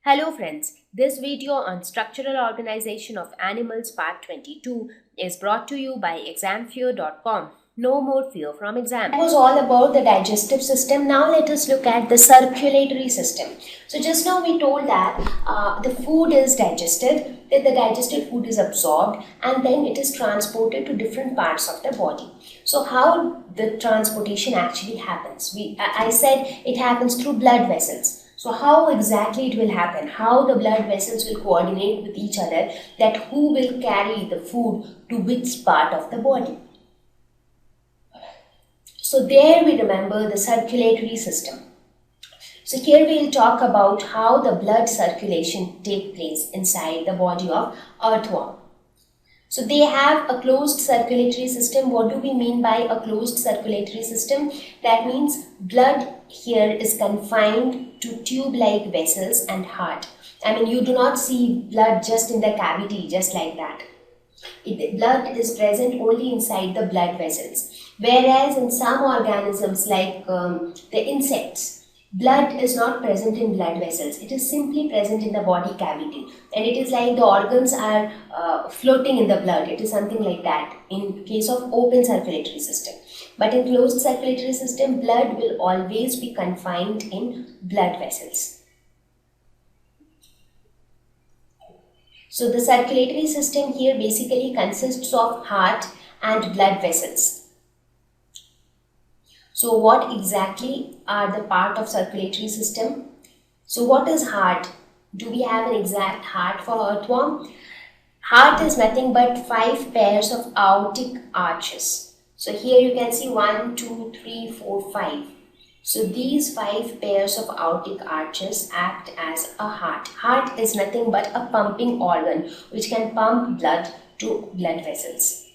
Hello friends, this video on structural organization of animals part 22 is brought to you by examfear.com. No more fear from exam. That was all about the digestive system. Now let us look at the circulatory system. So just now we told that the food is digested, then the digested food is absorbed and then it is transported to different parts of the body. So how the transportation actually happens? I said it happens through blood vessels. So how exactly it will happen, how the blood vessels will coordinate with each other, that who will carry the food to which part of the body. So there we remember the circulatory system. So here we will talk about how the blood circulation takes place inside the body of earthworm. So they have a closed circulatory system. What do we mean by a closed circulatory system? That means blood here is confined to tube-like vessels and heart. I mean, you do not see blood just in the cavity, just like that. Blood is present only inside the blood vessels. Whereas in some organisms like the insects, blood is not present in blood vessels. It is simply present in the body cavity. And it is like the organs are floating in the blood. It is something like that in case of open circulatory system. But in closed circulatory system, blood will always be confined in blood vessels. So the circulatory system here basically consists of heart and blood vessels. So what exactly are the part of circulatory system? So what is heart? Do we have an exact heart for earthworm? Heart is nothing but 5 pairs of aortic arches. So here you can see 1, 2, 3, 4, 5. So these 5 pairs of aortic arches act as a heart. Heart is nothing but a pumping organ which can pump blood to blood vessels.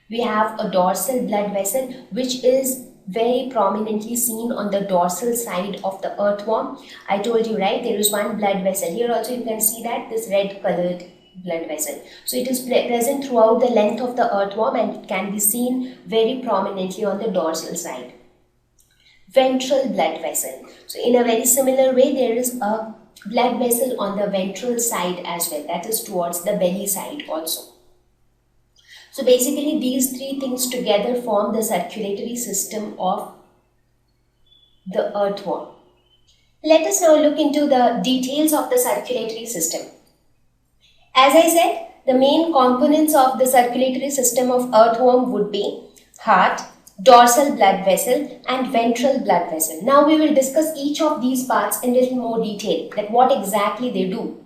We have a dorsal blood vessel which is very prominently seen on the dorsal side of the earthworm. I told you, right, there is one blood vessel. Here also you can see that this red colored blood vessel. So it is present throughout the length of the earthworm and it can be seen very prominently on the dorsal side. Ventral blood vessel. So in a very similar way, there is a blood vessel on the ventral side as well. That is towards the belly side also. So basically these 3 things together form the circulatory system of the earthworm. Let us now look into the details of the circulatory system. As I said, the main components of the circulatory system of earthworm would be heart, dorsal blood vessel and ventral blood vessel. Now we will discuss each of these parts in little more detail, that what exactly they do.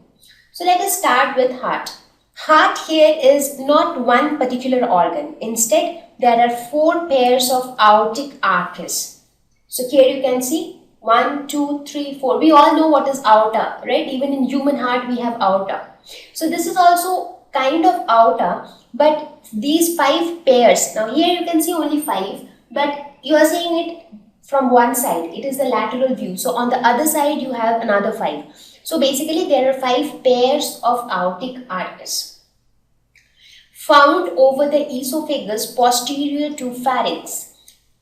So let us start with heart. Heart here is not one particular organ. Instead, there are 4 pairs of aortic arches. So here you can see 1, 2, 3, 4. We all know what is aorta, right? Even in human heart we have aorta. So this is also kind of aorta, but these 5 pairs. Now here you can see only 5, but you are seeing it from one side. It is the lateral view. So on the other side you have another 5. So basically there are 5 pairs of aortic arches found over the esophagus posterior to pharynx.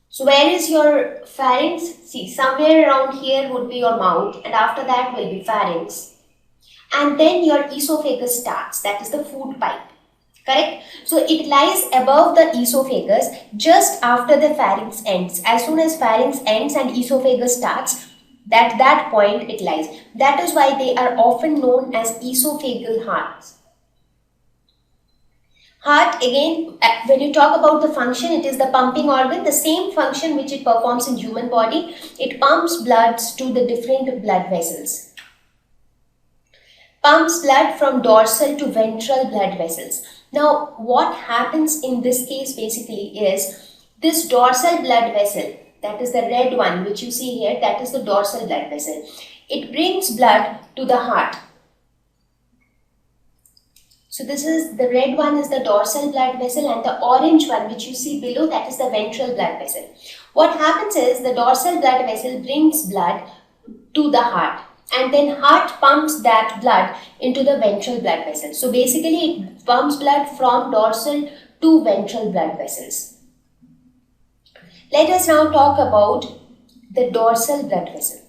So where is your pharynx? See, somewhere around here would be your mouth and after that will be pharynx. And then your esophagus starts, that is the food pipe, correct? So it lies above the esophagus just after the pharynx ends. As soon as pharynx ends and esophagus starts, at that point it lies. That is why they are often known as esophageal hearts. Heart, again, when you talk about the function, it is the pumping organ, the same function which it performs in human body. It pumps blood to the different blood vessels. Pumps blood from dorsal to ventral blood vessels. Now, what happens in this case basically is this dorsal blood vessel, that is the red one which you see here, that is the dorsal blood vessel. It brings blood to the heart. So this is the red one is the dorsal blood vessel and the orange one which you see below, that is the ventral blood vessel. What happens is the dorsal blood vessel brings blood to the heart and then heart pumps that blood into the ventral blood vessel. So basically it pumps blood from dorsal to ventral blood vessels. Let us now talk about the dorsal blood vessel.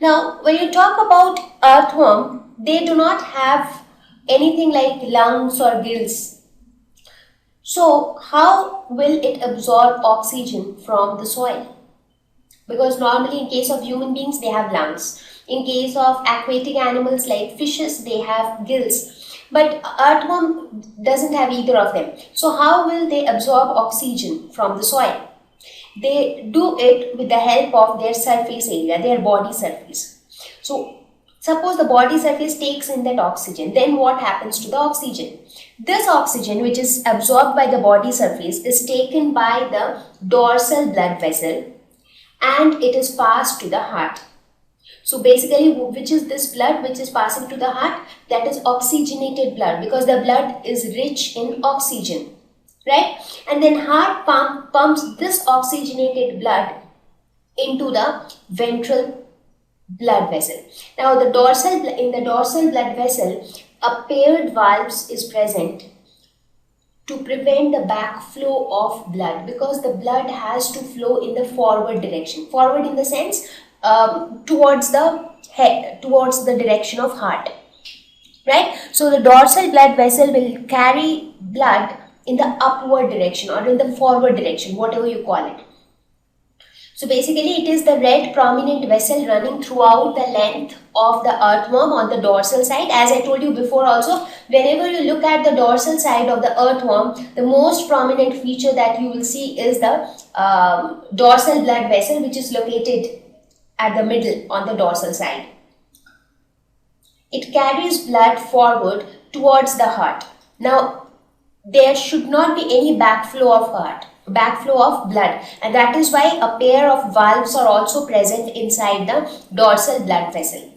Now, when you talk about earthworm, they do not have anything like lungs or gills. So, how will it absorb oxygen from the soil? Because normally in case of human beings, they have lungs. In case of aquatic animals like fishes, they have gills. But earthworm doesn't have either of them. So, how will they absorb oxygen from the soil? They do it with the help of their surface area, their body surface. So, suppose the body surface takes in that oxygen, then what happens to the oxygen? This oxygen, which is absorbed by the body surface, is taken by the dorsal blood vessel and it is passed to the heart. So basically, which is this blood which is passing to the heart? That is oxygenated blood, because the blood is rich in oxygen, right? And then heart pumps this oxygenated blood into the ventral blood vessel. Now in the dorsal blood vessel, a paired valves is present to prevent the backflow of blood, because the blood has to flow in the forward direction. Forward in the sense towards the head, towards the direction of heart, right? So the dorsal blood vessel will carry blood in the upward direction or in the forward direction, whatever you call it. So basically it is the red prominent vessel running throughout the length of the earthworm on the dorsal side. As I told you before also, whenever you look at the dorsal side of the earthworm, the most prominent feature that you will see is the dorsal blood vessel, which is located at the middle on the dorsal side. It carries blood forward towards the heart. Now, there should not be any backflow of blood, and that is why a pair of valves are also present inside the dorsal blood vessel.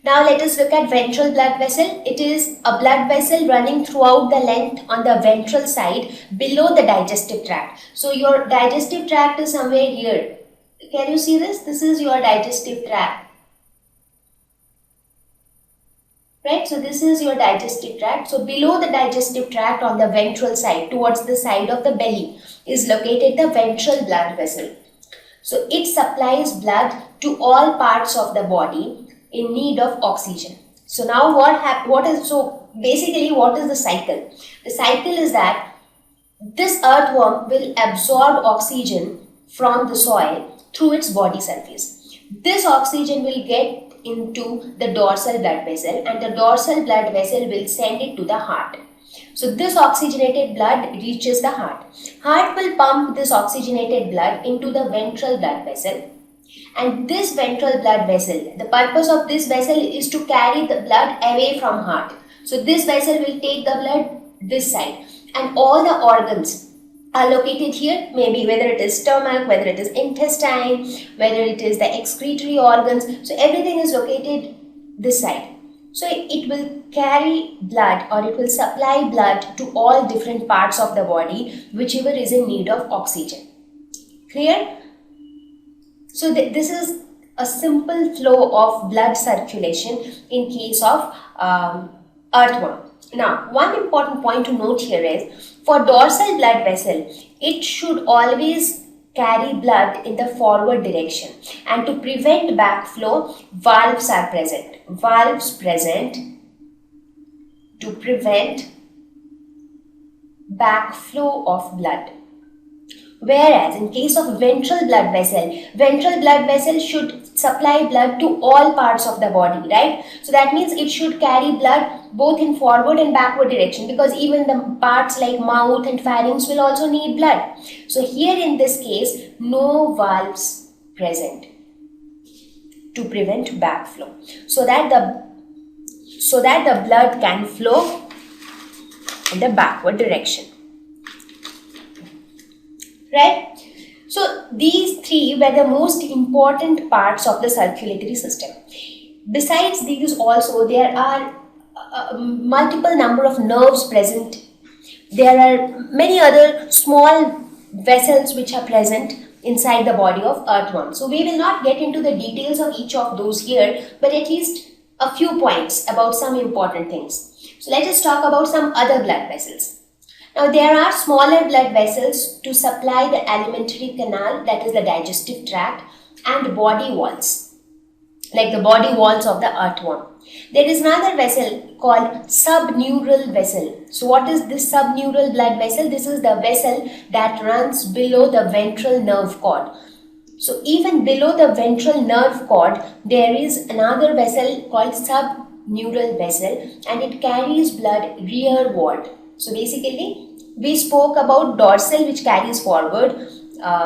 Now let us look at ventral blood vessel. It is a blood vessel running throughout the length on the ventral side below the digestive tract. So your digestive tract is somewhere here. Can you see this? This is your digestive tract. Right, so this is your digestive tract. So below the digestive tract on the ventral side, towards the side of the belly, is located the ventral blood vessel. So it supplies blood to all parts of the body in need of oxygen. So now what is the cycle? The cycle is that this earthworm will absorb oxygen from the soil through its body surface. This oxygen will get into the dorsal blood vessel, and the dorsal blood vessel will send it to the heart. So this oxygenated blood reaches the heart. Heart will pump this oxygenated blood into the ventral blood vessel, and this ventral blood vessel, the purpose of this vessel is to carry the blood away from heart. So this vessel will take the blood this side, and all the organs are located here, maybe whether it is stomach, whether it is intestine, whether it is the excretory organs. So everything is located this side. So it will carry blood, or it will supply blood to all different parts of the body, whichever is in need of oxygen. Clear? So this is a simple flow of blood circulation in case of earthworm. Now, one important point to note here is, for dorsal blood vessel, it should always carry blood in the forward direction, and to prevent backflow, valves are present. Valves present to prevent backflow of blood. Whereas in case of ventral blood vessel should supply blood to all parts of the body, right? So that means it should carry blood both in forward and backward direction, because even the parts like mouth and pharynx will also need blood. So here in this case, no valves present to prevent backflow, so that the blood can flow in the backward direction. Right? So these three were the most important parts of the circulatory system. Besides these also, there are multiple number of nerves present. There are many other small vessels which are present inside the body of earthworm. So we will not get into the details of each of those here, but at least a few points about some important things. So let us talk about some other blood vessels. Now there are smaller blood vessels to supply the alimentary canal, that is the digestive tract, and body walls. like the body walls of the earthworm. There is another vessel called subneural vessel. So what is this subneural blood vessel? This is the vessel that runs below the ventral nerve cord. So even below the ventral nerve cord, there is another vessel called subneural vessel, and it carries blood rearward. So basically, we spoke about dorsal, which carries forward,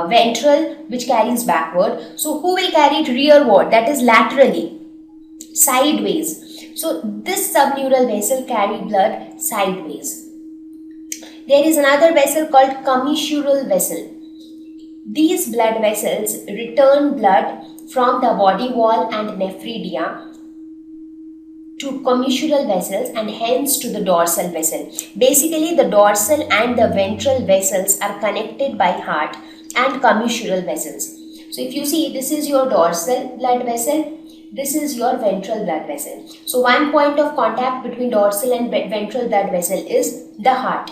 ventral, which carries backward. So who will carry it rearward? That is laterally, sideways. So this subneural vessel carry blood sideways. There is another vessel called commissural vessel. These blood vessels return blood from the body wall and nephridia to commissural vessels and hence to the dorsal vessel. Basically, the dorsal and the ventral vessels are connected by heart and commissural vessels. So if you see, this is your dorsal blood vessel, this is your ventral blood vessel. So one point of contact between dorsal and ventral blood vessel is the heart.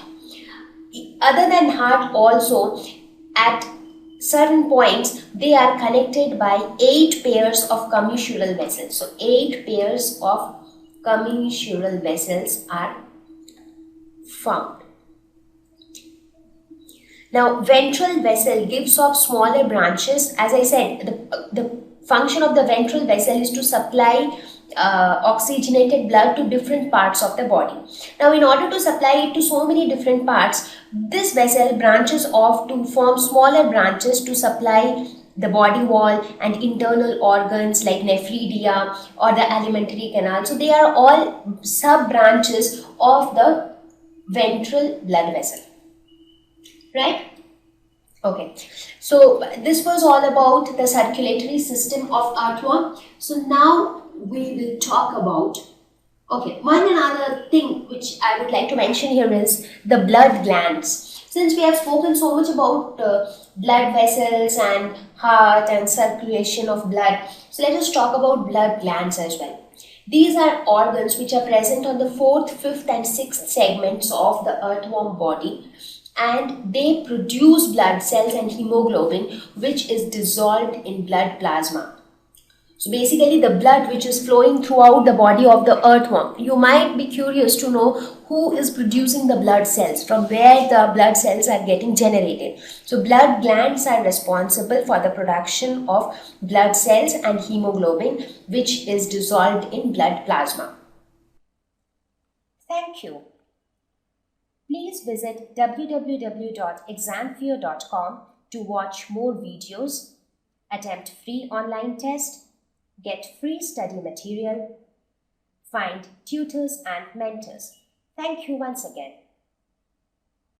Other than heart, also at certain points they are connected by 8 pairs of commissural vessels. So 8 pairs of commissural vessels are found. Now ventral vessel gives off smaller branches. As I said, the function of the ventral vessel is to supply oxygenated blood to different parts of the body. Now in order to supply it to so many different parts, this vessel branches off to form smaller branches to supply the body wall and internal organs like nephridia or the alimentary canal. So they are all sub branches of the ventral blood vessel, right? Okay, so this was all about the circulatory system of earthworm. So now we will talk about, okay, one another thing which I would like to mention here is the blood glands. Since we have spoken so much about blood vessels and heart and circulation of blood, so let us talk about blood glands as well. These are organs which are present on the 4th, 5th and 6th segments of the earthworm body, and they produce blood cells and hemoglobin which is dissolved in blood plasma. So basically the blood which is flowing throughout the body of the earthworm. You might be curious to know who is producing the blood cells, from where the blood cells are getting generated. So blood glands are responsible for the production of blood cells and hemoglobin which is dissolved in blood plasma. Thank you. Please visit www.examfear.com to watch more videos, attempt free online test, get free study material, find tutors and mentors. Thank you once again.